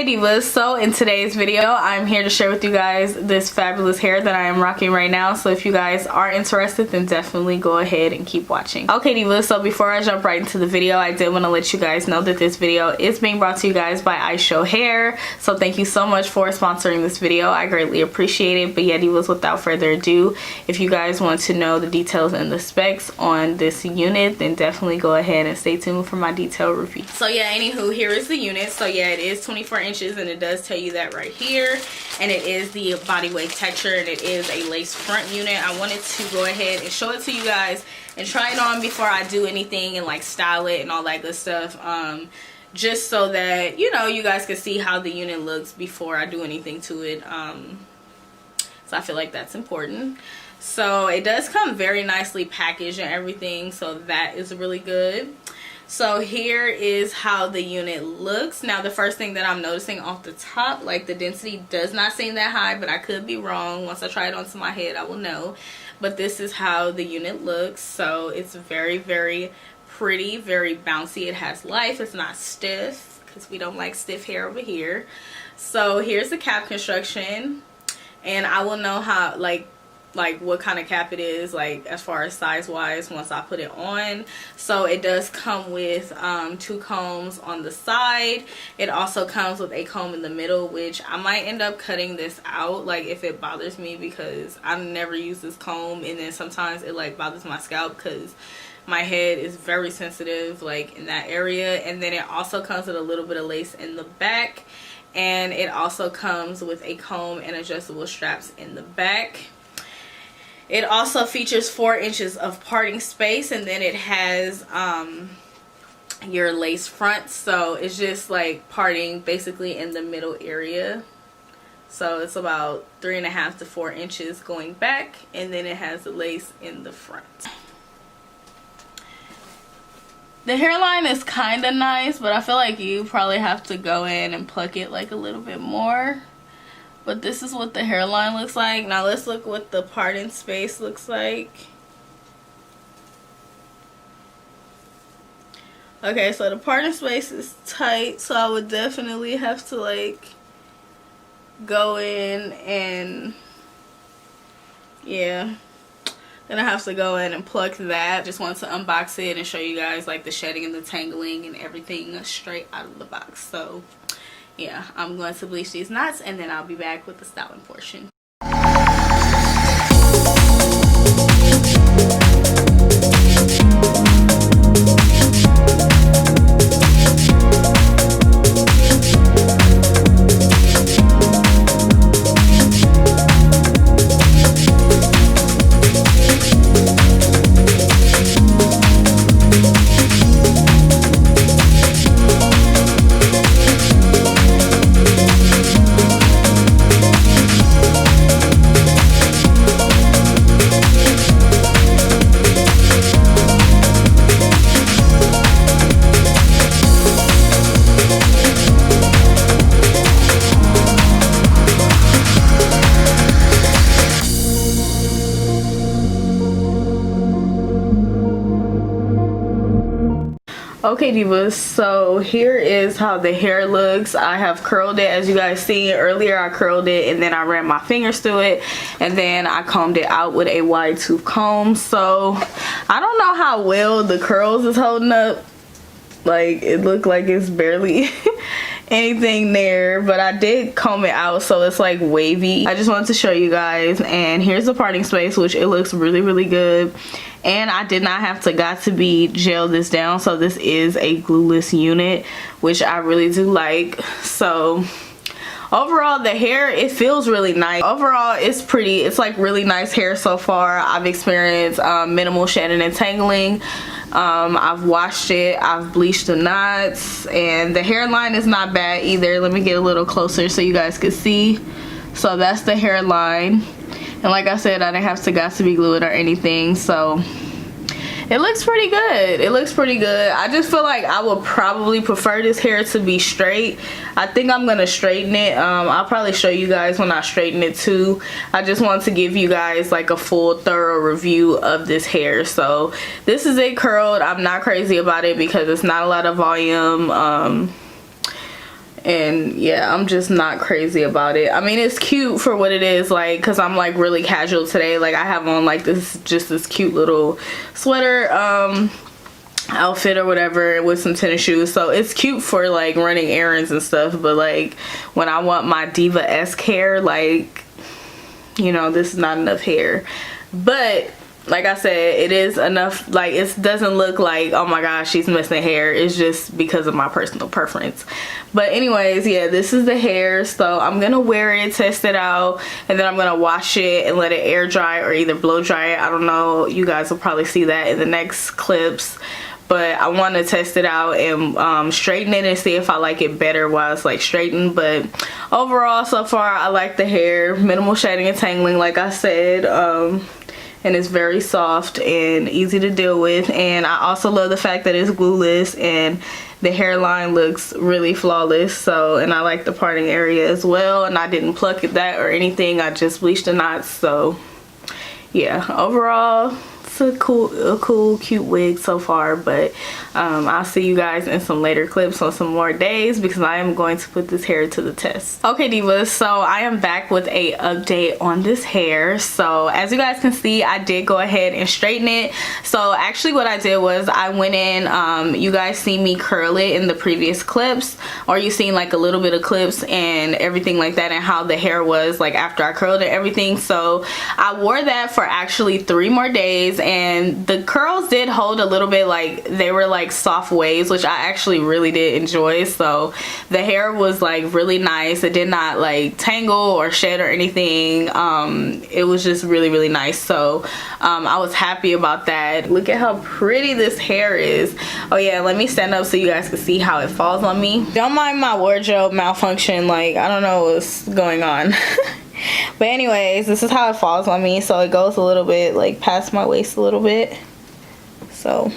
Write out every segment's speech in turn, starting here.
Okay divas, so in today's video I'm here to share with you guys this fabulous hair that I am rocking right now. So if you guys are interested, then definitely go ahead and keep watching. Okay divas, so before I jump right into the video, I did want to let you guys know that this video is being brought to you guys by Ishow hair. So thank you so much for sponsoring this video. I greatly appreciate it. But yeah divas, without further ado, if you guys want to know the details and the specs on this unit, then definitely go ahead and stay tuned for my detailed review. So yeah, anywho, here is the unit. So yeah, it is 24 inches and it does tell you that right here, and it is the body wave texture, and it is a lace front unit. I wanted to go ahead and show it to you guys and try it on before I do anything and like style it and all that good stuff, just so that you know you guys can see how the unit looks before I do anything to it. So I feel like that's important. So it does come very nicely packaged and everything, so that is really good. So here is how the unit looks. Now the first thing that I'm noticing off the top, like the density does not seem that high, but I could be wrong. Once I try it onto my head I will know. But this is how the unit looks. So it's very, very pretty, very bouncy. It has life. It's not stiff because we don't like stiff hair over here. So here's the cap construction, and I will know how like what kind of cap it is, like as far as size wise, once I put it on. So it does come with 2 combs on the side. It also comes with a comb in the middle, which I might end up cutting this out, like if it bothers me, because I never use this comb, and then sometimes it like bothers my scalp because my head is very sensitive like in that area. And then it also comes with a little bit of lace in the back, and it also comes with a comb and adjustable straps in the back. It also features 4 inches of parting space, and then it has your lace front, so it's just like parting basically in the middle area. So it's about 3.5 to 4 inches going back, and then it has the lace in the front. The hairline is kind of nice, but I feel like you probably have to go in and pluck it like a little bit more. But this is what the hairline looks like. Now let's look what the parting space looks like. Okay, so the parting space is tight, so I would definitely have to like go in and yeah, gonna have to go in and pluck that. Just want to unbox it and show you guys like the shedding and the tangling and everything straight out of the box. So yeah, I'm going to bleach these knots, and then I'll be back with the styling portion. Okay divas, so here is how the hair looks. I have curled it, as you guys see earlier. I curled it and then I ran my fingers through it, and then I combed it out with a wide tooth comb. So I don't know how well the curls is holding up. Like it looked like it's barely anything there, but I did comb it out, so it's like wavy. I just wanted to show you guys, and here's the parting space, which it looks really, really good. And I did not have to be gel this down, so this is a glueless unit, which I really do like. So overall the hair, it feels really nice. Overall it's pretty. It's like really nice hair so far. I've experienced minimal shedding and tangling. I've washed it, I've bleached the knots, and the hairline is not bad either. Let me get a little closer so you guys can see. So that's the hairline, and like I said, I didn't have to be glued or anything, so it looks pretty good. It looks pretty good. I just feel like I would probably prefer this hair to be straight. I think I'm gonna straighten it. I'll probably show you guys when I straighten it too. I just wanted to give you guys like a full thorough review of this hair. So this is it curled. I'm not crazy about it because it's not a lot of volume. And yeah, I'm just not crazy about it. I mean, it's cute for what it is, like, because I'm like really casual today. Like, I have on like this cute little sweater outfit or whatever with some tennis shoes, so it's cute for like running errands and stuff. But like when I want my diva-esque hair, like, you know, this is not enough hair. But like I said, it is enough. Like, it doesn't look like, oh my gosh, she's missing hair. It's just because of my personal preference. But anyways, yeah, this is the hair. So I'm gonna wear it, test it out, and then I'm gonna wash it and let it air dry or either blow dry it. I don't know, you guys will probably see that in the next clips. But I want to test it out and straighten it and see if I like it better while it's like straightened. But overall, so far, I like the hair. Minimal shedding and tangling, like I said. And it's very soft and easy to deal with. And I also love the fact that it's glueless and the hairline looks really flawless. So, and I like the parting area as well. And I didn't pluck that or anything. I just bleached the knots. So yeah, overall, it's a cool cute wig so far. But I'll see you guys in some later clips on some more days, because I am going to put this hair to the test. Okay, divas, so I am back with a update on this hair. So as you guys can see, I did go ahead and straighten it. So actually what I did was I went in, you guys see me curl it in the previous clips, or you seen like a little bit of clips and everything like that, and how the hair was like after I curled it, everything. So I wore that for actually 3 more days, and the curls did hold a little bit. Like, they were like soft waves, which I actually really did enjoy. So the hair was like really nice. It did not like tangle or shed or anything. It was just really nice. So I was happy about that. Look at how pretty this hair is. Oh yeah, let me stand up so you guys can see how it falls on me. Don't mind my wardrobe malfunction, like I don't know what's going on. But anyways, this is how it falls on me. So it goes a little bit like past my waist a little bit. So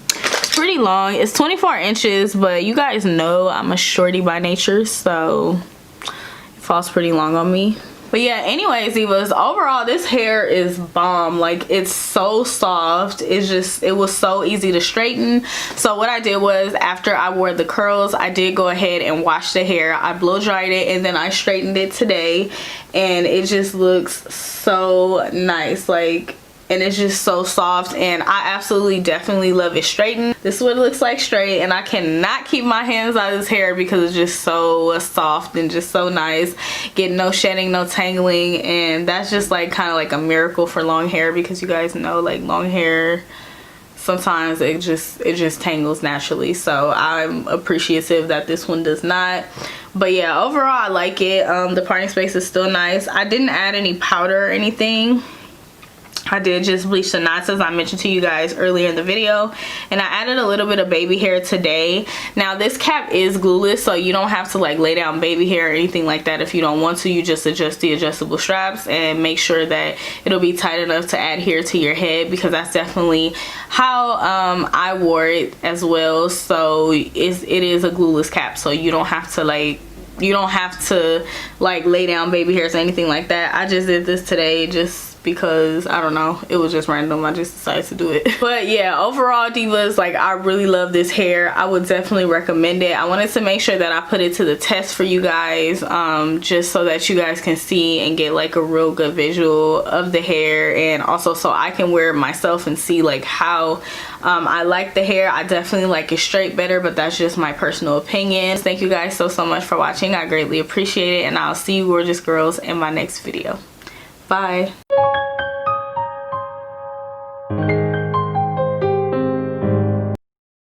pretty long. It's 24 inches, but you guys know I'm a shorty by nature, so it falls pretty long on me. But yeah, anyways, divas, overall this hair is bomb. Like, it's so soft. It was so easy to straighten. So what I did was, after I wore the curls, I did go ahead and wash the hair. I blow dried it and then I straightened it today, and it just looks so nice. Like, and it's just so soft, and I absolutely definitely love it straightened. This is what it looks like straight, and I cannot keep my hands out of this hair because it's just so soft and just so nice. Get no shedding, no tangling, and that's just like kind of like a miracle for long hair, because you guys know like long hair, sometimes it just tangles naturally. So I'm appreciative that this one does not. But yeah, overall I like it. The parting space is still nice. I didn't add any powder or anything. I did just bleach the knots, as I mentioned to you guys earlier in the video, and I added a little bit of baby hair today. Now this cap is glueless, so you don't have to like lay down baby hair or anything like that. If you don't want to, you just adjust the adjustable straps and make sure that it'll be tight enough to adhere to your head, because that's definitely how I wore it as well. So it is a glueless cap, so you don't have to like lay down baby hairs or anything like that. I just did this today just because, I don't know, it was just random. I just decided to do it. But yeah, overall, divas, like, I really love this hair. I would definitely recommend it. I wanted to make sure that I put it to the test for you guys, just so that you guys can see and get like a real good visual of the hair, and also so I can wear it myself and see like how I like the hair. I definitely like it straight better, but that's just my personal opinion. Thank you guys so much for watching. I greatly appreciate it, and I'll see you gorgeous girls in my next video. Bye.